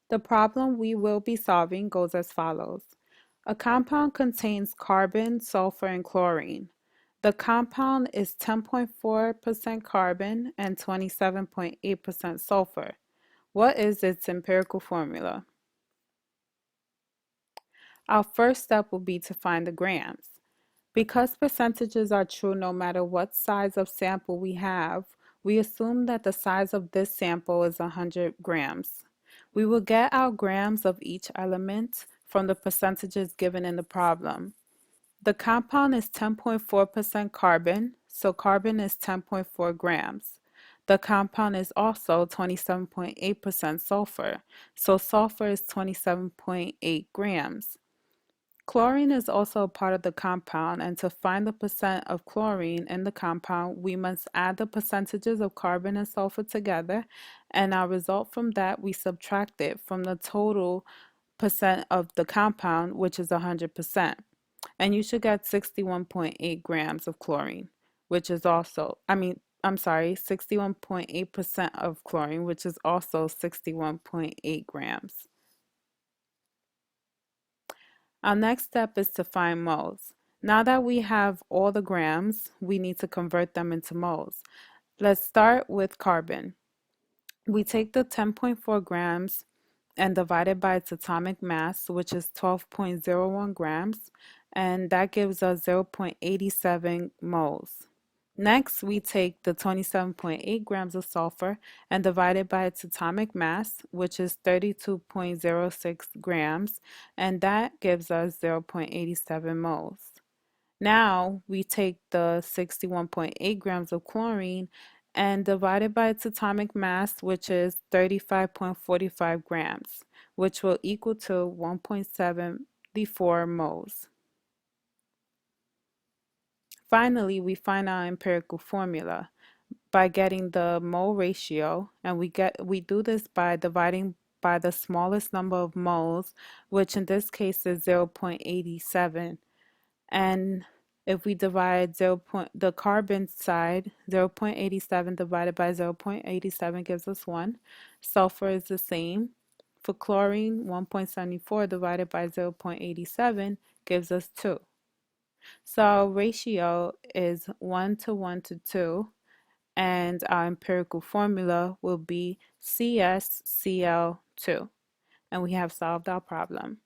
The problem we will be solving goes as follows. A compound contains carbon, sulfur, and chlorine. The compound is 10.4% carbon and 27.8% sulfur. What is its empirical formula? Our first step will be to find the grams. Because percentages are true no matter what size of sample we have, we assume that the size of this sample is 100 grams. We will get our grams of each element from the percentages given in the problem. The compound is 10.4% carbon, so carbon is 10.4 grams. The compound is also 27.8% sulfur, so sulfur is 27.8 grams. Chlorine is also a part of the compound, and to find the percent of chlorine in the compound, we must add the percentages of carbon and sulfur together, and our result from that we subtract it from the total percent of the compound, which is 100%. And you should get 61.8 grams of chlorine, which is also, 61.8% of chlorine, which is also 61.8 grams. Our next step is to find moles. Now that we have all the grams, we need to convert them into moles. Let's start with carbon. We take the 10.4 grams and divide it by its atomic mass, which is 12.01 grams, and that gives us 0.87 moles. Next, we take the 27.8 grams of sulfur and divide it by its atomic mass, which is 32.06 grams, and that gives us 0.87 moles. Now, we take the 61.8 grams of chlorine and divide it by its atomic mass, which is 35.45 grams, which will equal to 1.74 moles. Finally, we find our empirical formula by getting the mole ratio, and we do this by dividing by the smallest number of moles, which in this case is 0.87. And if we divide the carbon side, 0.87 divided by 0.87 gives us 1. Sulfur is the same. For chlorine, 1.74 divided by 0.87 gives us 2. So our ratio is 1 to 1 to 2, and our empirical formula will be CsCl2. And we have solved our problem.